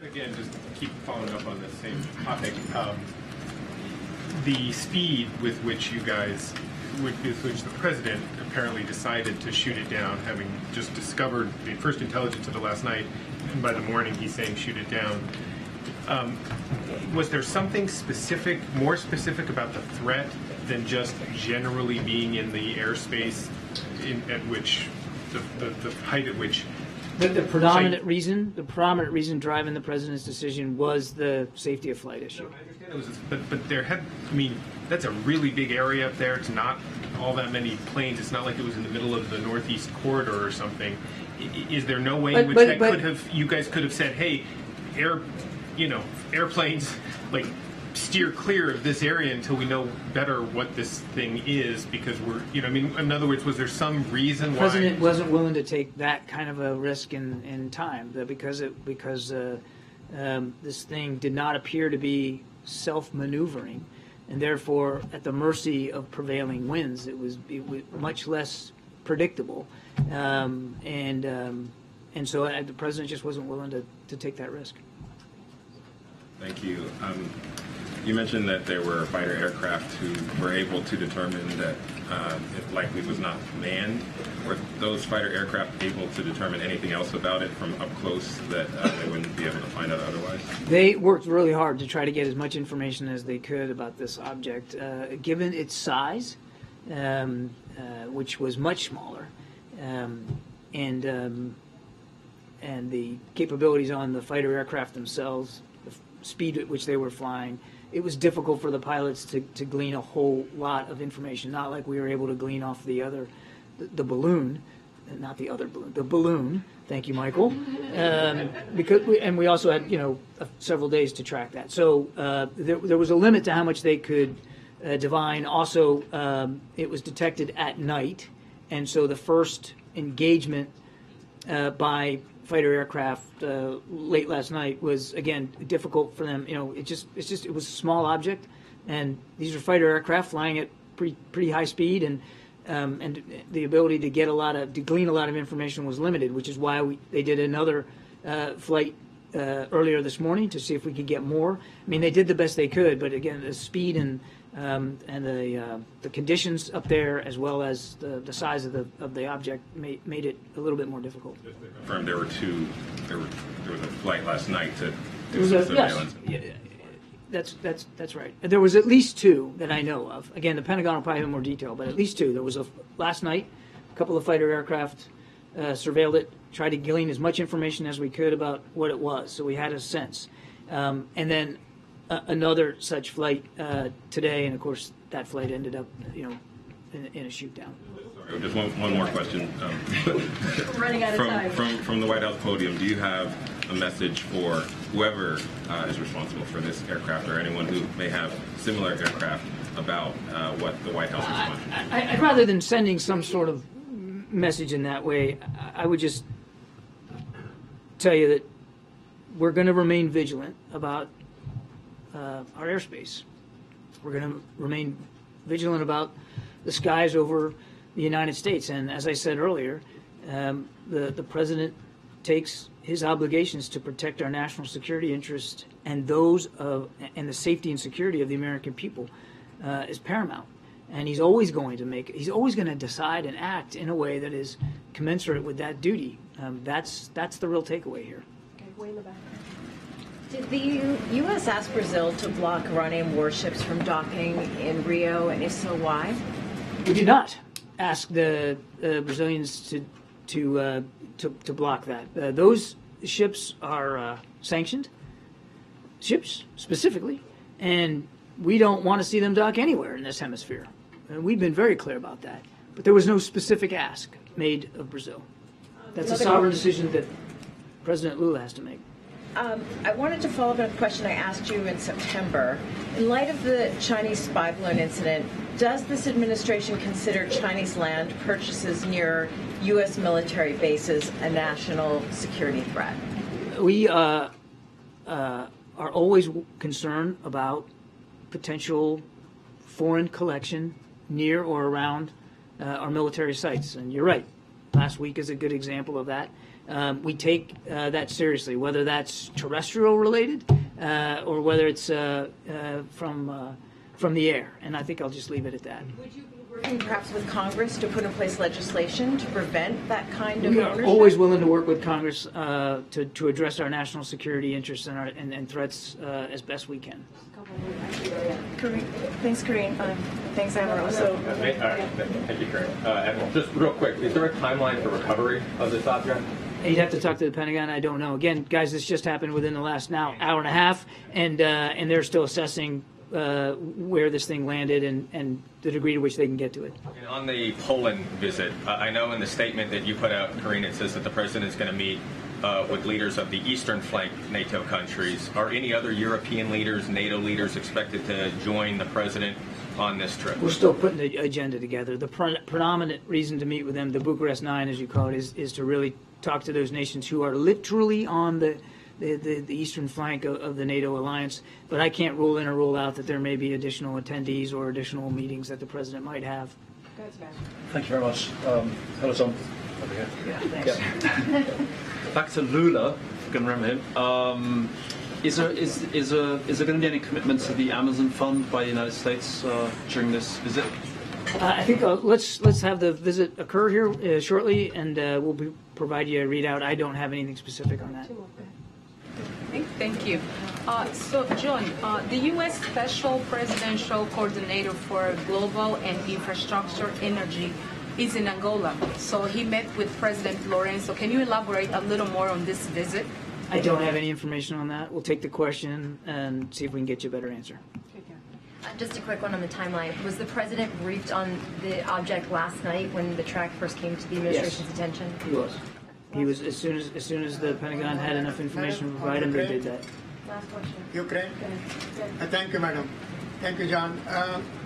Again, just keep following up on the same topic. The speed with which you guys, with which the president apparently decided to shoot it down, having just discovered the first intelligence of it last night, and by the morning he's saying shoot it down. Was there something specific, more specific about the threat than just generally being in the airspace at which, the height at which? The predominant reason driving the president's decision was the safety of flight issue. I understand it was, but there had, I mean, that's a really big area up there. It's not all that many planes. It's not like it was in the middle of the Northeast corridor or something. Is there no way in which you guys could have said, hey, airplanes, like, steer clear of this area until we know better what this thing is, because we're, I mean, in other words, was there some reason why? The president wasn't willing to take that kind of a risk in time, because this thing did not appear to be self-maneuvering, and therefore at the mercy of prevailing winds. It was much less predictable, and so the president just wasn't willing to take that risk. Thank you. You mentioned that there were fighter aircraft who were able to determine that it likely was not manned. Were those fighter aircraft able to determine anything else about it from up close that they wouldn't be able to find out otherwise? They worked really hard to try to get as much information as they could about this object. Given its size, which was much smaller, and the capabilities on the fighter aircraft themselves, the speed at which they were flying, it was difficult for the pilots to glean a whole lot of information. Not like we were able to glean off the balloon, not the other balloon, the balloon. Thank you, Michael. Because we also had several days to track that. So there was a limit to how much they could divine. Also, it was detected at night, and so the first engagement by fighter aircraft late last night was, again, difficult for them. It was a small object, and these are fighter aircraft flying at pretty high speed, and the ability to glean a lot of information was limited, which is why they did another flight earlier this morning to see if we could get more. I mean, they did the best they could, but again, the speed and the conditions up there, as well as the size of the object, made it a little bit more difficult. Confirmed there was a flight last night to do some surveillance. Yes, that's right. There was at least two that I know of. Again, the Pentagon will probably have more detail, but at least two. There was last night, a couple of fighter aircraft surveilled it, tried to glean as much information as we could about what it was, so we had a sense. And then another such flight today, and of course that flight ended up, in a shoot down. Sorry, just one more question. Running out of time. From the White House podium, do you have a message for whoever is responsible for this aircraft, or anyone who may have similar aircraft, about what the White House is doing? I'd rather than sending some sort of message in that way, I would just tell you that we're going to remain vigilant about our airspace. We're going to remain vigilant about the skies over the United States. And as I said earlier, the president takes his obligations to protect our national security interests and and the safety and security of the American people is paramount. And he's always going to decide and act in a way that is commensurate with that duty. That's the real takeaway here. Okay, way in the back. Did the U.S. ask Brazil to block Iranian warships from docking in Rio, and if so, why? We did not ask the Brazilians to block that. Those ships are sanctioned ships specifically, and we don't want to see them dock anywhere in this hemisphere. And we've been very clear about that. But there was no specific ask made of Brazil. That's a sovereign decision that President Lula has to make. I wanted to follow up on a question I asked you in September. In light of the Chinese spy balloon incident, does this administration consider Chinese land purchases near U.S. military bases a national security threat? We are always concerned about potential foreign collection near or around our military sites. And you're right. Last week is a good example of that. We take that seriously, whether that's terrestrial related or whether it's from the air. And I think I'll just leave it at that. Would you be working perhaps with Congress to put in place legislation to prevent that kind of We are ownership? always willing to work with Congress to address our national security interests and threats as best we can. Thanks, Karine. Thanks, Admiral. So, Thank you, Karine. Admiral, just real quick, is there a timeline for recovery of this object? You'd have to talk to the Pentagon. I don't know. Again, guys, this just happened within the last hour and a half, and they're still assessing where this thing landed and the degree to which they can get to it. And on the Poland visit, I know in the statement that you put out, Karine, it says that the president is going to meet with leaders of the eastern flank NATO countries. Are any other European leaders, NATO leaders, expected to join the president on this trip? We're still putting the agenda together. The predominant reason to meet with them, the Bucharest Nine, as you call it, is to really talk to those nations who are literally on the eastern flank of the NATO alliance. But I can't rule in or rule out that there may be additional attendees or additional meetings that the president might have. Thank you very much. Hello, John. Over here. Yeah, thanks. Yeah. Back to Lula, if you can remember him. Is there going to be any commitment to the Amazon Fund by the United States during this visit? I think let's have the visit occur here shortly, and we'll provide you a readout. I don't have anything specific on that. Thank you. So, John, the U.S. Special Presidential Coordinator for Global and Infrastructure Energy is in Angola. So he met with President Lorenzo. Can you elaborate a little more on this visit? I don't have any information on that. We'll take the question and see if we can get you a better answer. Just a quick one on the timeline. Was the president briefed on the object last night when the track first came to the administration's attention? He was. He was as soon as the Pentagon had enough information to provide him, they did that. Last question. Ukraine. Thank you, madam. Thank you, John.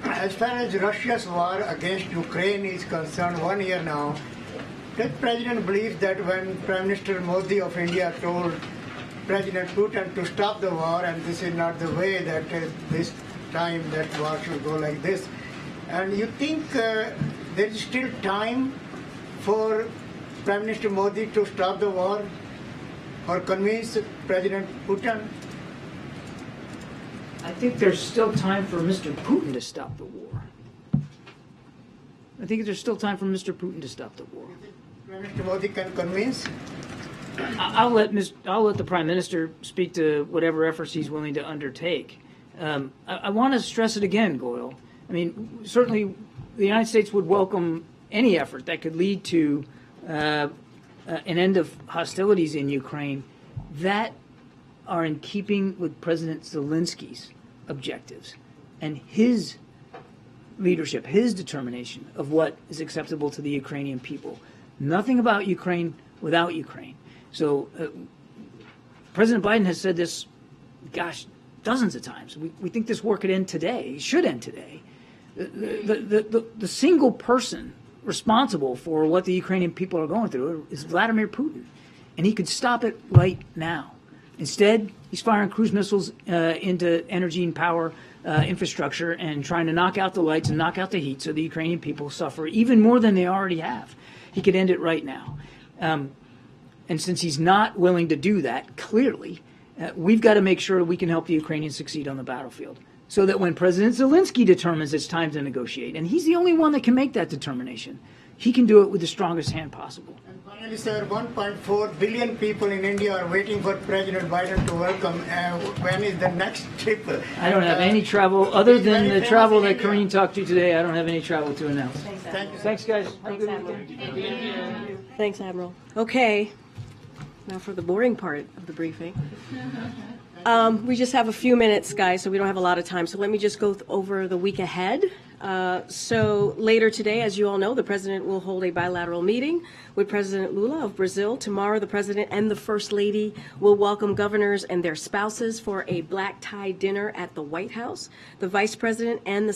As far as Russia's war against Ukraine is concerned, 1 year now, does President believe that when Prime Minister Modi of India told President Putin to stop the war, and this is not the way that this time that war should go like this, and you think there is still time for Prime Minister Modi to stop the war or convince President Putin? I think there's still time for Mr. Putin to stop the war. I think there's still time for Mr. Putin to stop the war. Prime Minister Modi can convince? I'll let the Prime Minister speak to whatever efforts he's willing to undertake. I want to stress it again, Goyle. I mean, certainly the United States would welcome any effort that could lead to an end of hostilities in Ukraine that are in keeping with President Zelensky's objectives and his leadership, his determination of what is acceptable to the Ukrainian people. Nothing about Ukraine without Ukraine. So President Biden has said this, gosh, dozens of times. We think this war could end today. It should end today. The single person responsible for what the Ukrainian people are going through is Vladimir Putin, and he could stop it right now. Instead, he's firing cruise missiles into energy and power infrastructure and trying to knock out the lights and knock out the heat so the Ukrainian people suffer even more than they already have. He could end it right now. And since he's not willing to do that, clearly, we've got to make sure we can help the Ukrainians succeed on the battlefield so that when President Zelensky determines it's time to negotiate, and he's the only one that can make that determination, he can do it with the strongest hand possible. And finally, sir, 1.4 billion people in India are waiting for President Biden to welcome. When is the next trip? I don't have any travel, other than the travel that Karine talked to today, I don't have any travel to announce. Thanks, guys. Thanks, Admiral. Thanks, Admiral. Okay, now for the boring part of the briefing. We just have a few minutes, guys, so we don't have a lot of time. So let me just go over the week ahead. So later today, as you all know, the president will hold a bilateral meeting with President Lula of Brazil. Tomorrow, the president and the first lady will welcome governors and their spouses for a black tie dinner at the White House. The vice president and the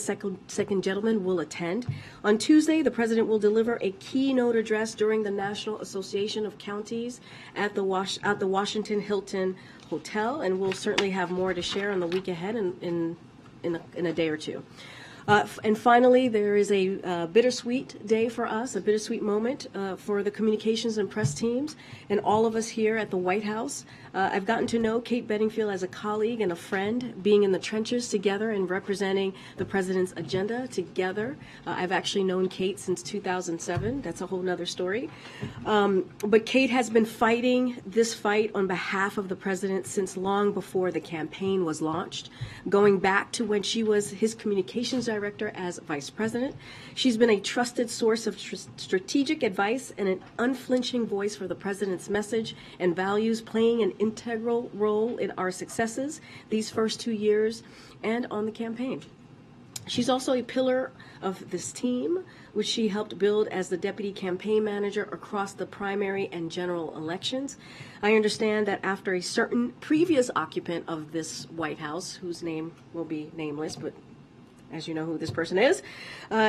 second gentleman will attend. On Tuesday, the president will deliver a keynote address during the National Association of Counties at the Washington Hilton Hotel, and we'll certainly have more to share on the week ahead in a day or two. And finally, there is a bittersweet day for us, a bittersweet moment for the communications and press teams and all of us here at the White House. I've gotten to know Kate Bedingfield as a colleague and a friend, being in the trenches together and representing the president's agenda together. I've actually known Kate since 2007. That's a whole nother story. But Kate has been fighting this fight on behalf of the president since long before the campaign was launched, going back to when she was his communications director as vice president. She's been a trusted source of strategic advice and an unflinching voice for the president's message and values, playing an integral role in our successes these first 2 years and on the campaign. She's also a pillar of this team, which she helped build as the deputy campaign manager across the primary and general elections. I understand that after a certain previous occupant of this White House, whose name will be nameless, but as you know who this person is,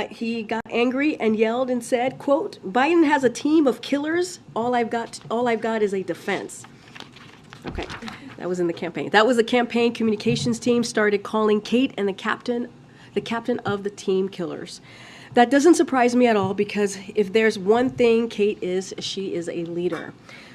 he got angry and yelled and said, quote, "Biden has a team of killers. All I've got is a defense." Okay, that was in the campaign. That was the campaign communications team started calling Kate and the captain of the team killers. That doesn't surprise me at all, because if there's one thing Kate is, she is a leader.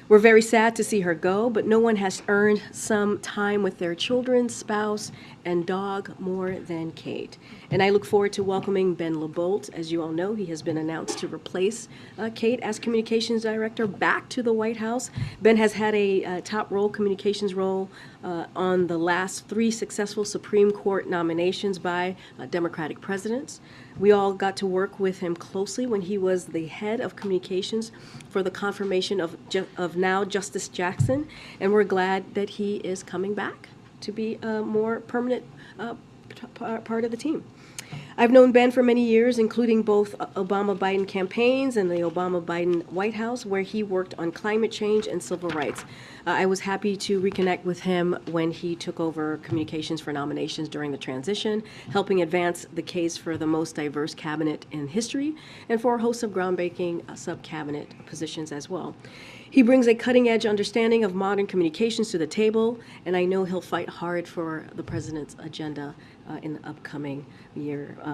We're very sad to see her go, but no one has earned some time with their children, spouse, and dog more than Kate. And I look forward to welcoming Ben LeBolt. As you all know, he has been announced to replace Kate as communications director back to the White House. Ben has had a top role, communications role, on the last 3 successful Supreme Court nominations by Democratic presidents. We all got to work with him closely when he was the head of communications for the confirmation of now Justice Jackson, and we're glad that he is coming back to be a more permanent part of the team. I've known Ben for many years, including both Obama-Biden campaigns and the Obama-Biden White House, where he worked on climate change and civil rights. I was happy to reconnect with him when he took over communications for nominations during the transition, helping advance the case for the most diverse cabinet in history and for a host of groundbreaking sub-cabinet positions as well. He brings a cutting-edge understanding of modern communications to the table, and I know he'll fight hard for the president's agenda in the upcoming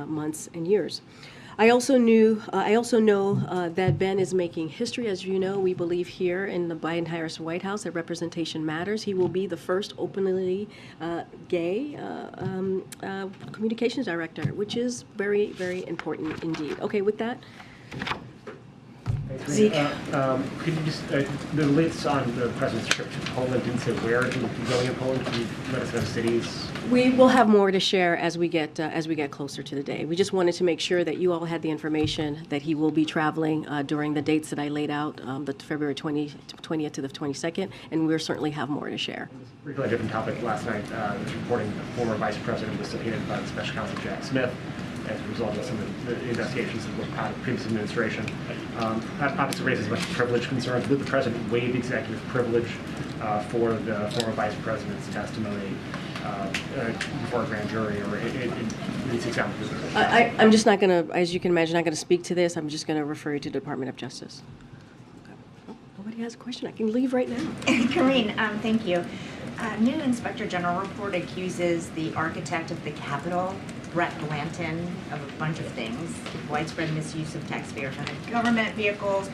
months and years. I also know that Ben is making history. As you know, we believe here in the Biden-Harris White House that representation matters. He will be the first openly gay communications director, which is very, very important indeed. Okay, with that. Zeke. Could you just, the latest on the president's trip to Poland didn't say where he would be going in Poland. Can you let us know cities? We will have more to share as we get closer to the day. We just wanted to make sure that you all had the information that he will be traveling during the dates that I laid out, the February 20th to the 22nd, and we'll certainly have more to share. Briefly, a different topic. Last night, reporting the former vice president was subpoenaed by the special counsel Jack Smith as a result of some of the investigations that were out of the previous administration. That obviously raises a bunch of privilege concerns. Did the president waive executive privilege for the former vice president's testimony before a grand jury, or these examples? I'm just not going to, as you can imagine, not going to speak to this. I'm just going to refer you to the Department of Justice. Okay. Oh, nobody has a question. I can leave right now. Karine, thank you. New Inspector General report accuses the architect of the Capitol, Brett Blanton, of a bunch of things: widespread misuse of taxpayer-funded government vehicles,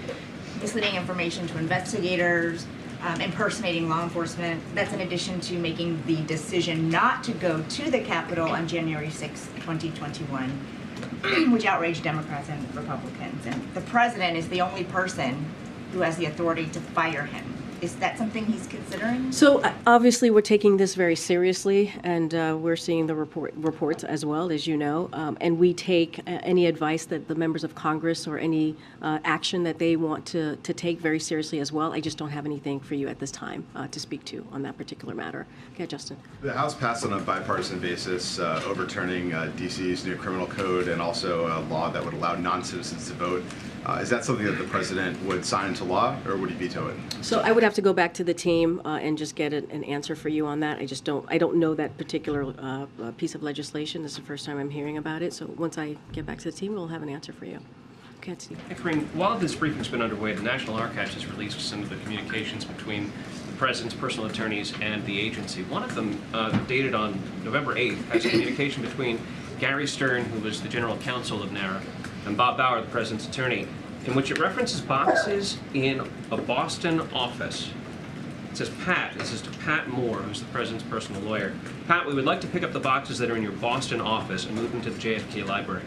misleading information to investigators, impersonating law enforcement. That's in addition to making the decision not to go to the Capitol on January 6, 2021, which outraged Democrats and Republicans. And the president is the only person who has the authority to fire him. Is that something he's considering? So obviously, we're taking this very seriously, and we're seeing the reports as well, as you know, and we take any advice that the members of Congress or any action that they want to take very seriously as well. I just don't have anything for you at this time to speak to on that particular matter. Okay, Justin. The House passed on a bipartisan basis, overturning D.C.'s new criminal code and also a law that would allow non-citizens to vote. Is that something that the president would sign into law, or would he veto it? So I would have to go back to the team and just get an answer for you on that. I don't know that particular piece of legislation. This is the first time I'm hearing about it. So once I get back to the team, we'll have an answer for you. Okay, Steve. Hey, Karine, while this briefing's been underway, the National Archives has released some of the communications between the president's personal attorneys and the agency. One of them, dated on November 8th, has a communication between Gary Stern, who was the general counsel of NARA, and Bob Bauer, the president's attorney, in which it references boxes in a Boston office. It says, Pat, this is to Pat Moore, who's the president's personal lawyer. Pat, we would like to pick up the boxes that are in your Boston office and move them to the JFK library.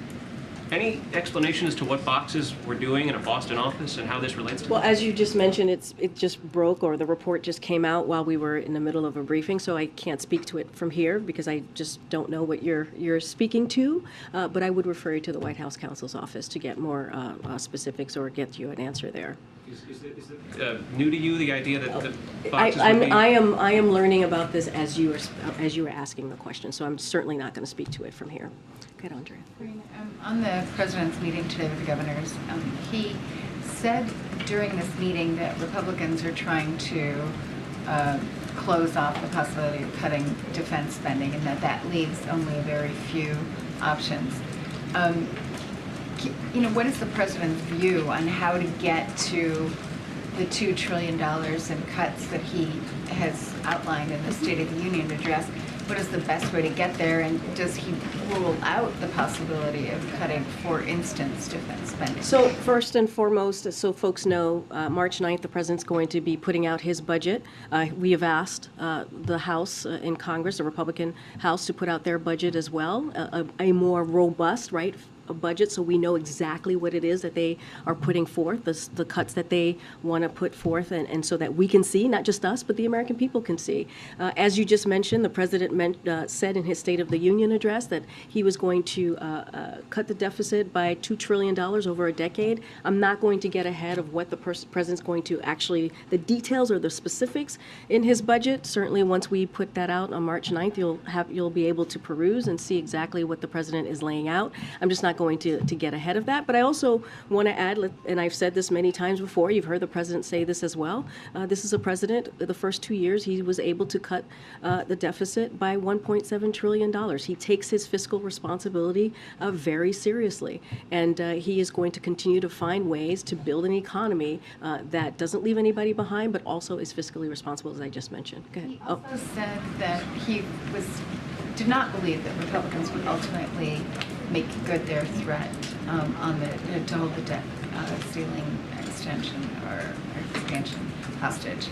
Any explanation as to what boxes we're doing in a Boston office and how this relates to Well, this? as you just mentioned, it just broke, or the report just came out while we were in the middle of a briefing, so I can't speak to it from here because I just don't know what you're speaking to. But I would refer you to the White House counsel's office to get more specifics or get you an answer there. Is it new to you, the idea that the I boxes would be... am learning about this as you were asking the question, so I'm certainly not going to speak to it from here. Okay, Andrea. On the president's meeting today with the governors, he said during this meeting that Republicans are trying to close off the possibility of cutting defense spending, and that leaves only a very few options. What is the president's view on how to get to the $2 trillion in cuts that he has outlined in the State of the Union address? What is the best way to get there, and does he rule out the possibility of cutting, for instance, defense spending? So first and foremost, so folks know, March 9th, the president's going to be putting out his budget. We have asked the House in Congress, the Republican House, to put out their budget as well, a more robust, right, a budget, so we know exactly what it is that they are putting forth, the cuts that they want to put forth, and so that we can see, not just us, but the American people can see. As you just mentioned, the president said in his State of the Union address that he was going to cut the deficit by $2 trillion over a decade. I'm not going to get ahead of what the president's going to actually, the details or the specifics in his budget. Certainly once we put that out on March 9th, you'll be able to peruse and see exactly what the president is laying out. I'm just not going to get ahead of that. But I also want to add, and I've said this many times before, you've heard the president say this as well, this is a president, the first 2 years, he was able to cut the deficit by $1.7 trillion. He takes his fiscal responsibility very seriously. And he is going to continue to find ways to build an economy that doesn't leave anybody behind, but also is fiscally responsible, as I just mentioned. Go ahead. He also said that he did not believe that Republicans would ultimately make good their threat to hold the debt ceiling extension or expansion hostage.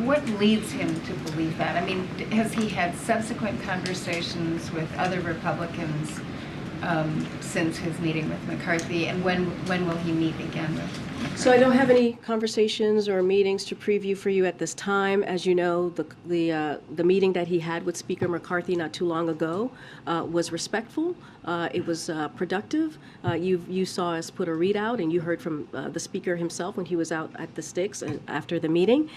What leads him to believe that? I mean, has he had subsequent conversations with other Republicans since his meeting with McCarthy, and when will he meet again with McCarthy? So I don't have any conversations or meetings to preview for you at this time. As you know, the meeting that he had with Speaker McCarthy not too long ago was respectful. It was productive. You saw us put a readout, and you heard from the Speaker himself when he was out at the Sticks after the meeting.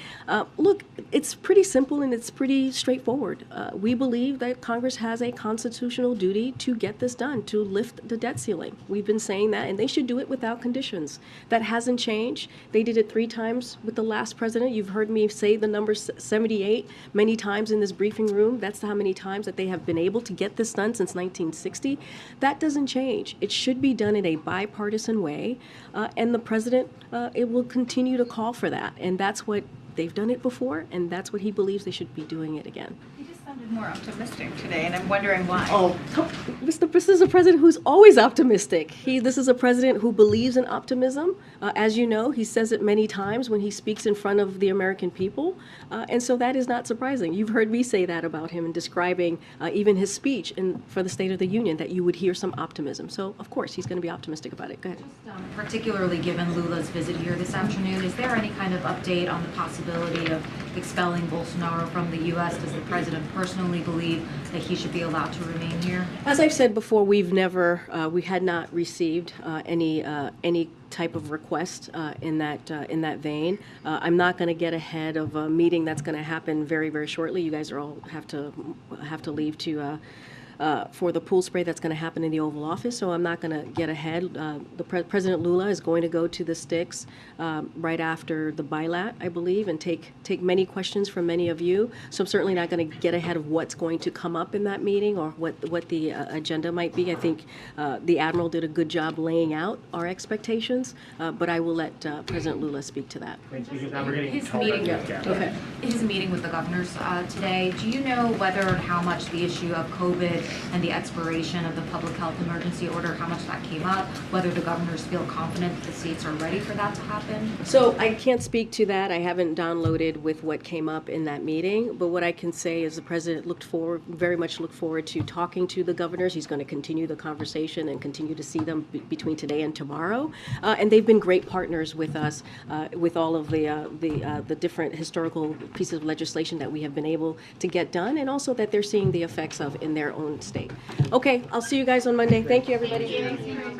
Look, it's pretty simple and it's pretty straightforward. We believe that Congress has a constitutional duty to get this done, to lift the debt ceiling. We've been saying that, and they should do it without conditions. That hasn't changed. They did it 3 times with the last president. You've heard me say the number 78 many times in this briefing room. That's how many times that they have been able to get this done since 1960. That doesn't change. It should be done in a bipartisan way, and the president it will continue to call for that. And that's what they've done it before, and that's what he believes they should be doing it again. He just sounded more optimistic today, and I'm wondering why. Oh, this is a president who's always optimistic. This is a president who believes in optimism. As you know, he says it many times when he speaks in front of the American people. And so that is not surprising. You've heard me say that about him in describing even his speech for the State of the Union, that you would hear some optimism. So, of course, he's going to be optimistic about it. Go ahead. Particularly given Lula's visit here this afternoon, is there any kind of update on the possibility of expelling Bolsonaro from the U.S.? Does the president personally believe that he should be allowed to remain here? As I've said before, we had not received any type of request in that vein. I'm not going to get ahead of a meeting that's going to happen very, very shortly. You guys are all have to leave to. For the pool spray that's going to happen in the Oval Office, so I'm not going to get ahead. President Lula is going to go to the sticks right after the bilat, I believe, and take many questions from many of you. So I'm certainly not going to get ahead of what's going to come up in that meeting or what the agenda might be. I think the Admiral did a good job laying out our expectations, but I will let President Lula speak to that. His meeting with the governors today, do you know whether and how much the issue of COVID and the expiration of the public health emergency order, how much that came up, whether the governors feel confident that the states are ready for that to happen? So I can't speak to that. I haven't downloaded with what came up in that meeting, but what I can say is the president very much looked forward to talking to the governors. He's going to continue the conversation and continue to see them between today and tomorrow. And they've been great partners with us with all of the different historical pieces of legislation that we have been able to get done, and also that they're seeing the effects of in their own state. Okay, I'll see you guys on Monday. Thank you, everybody. Thank you.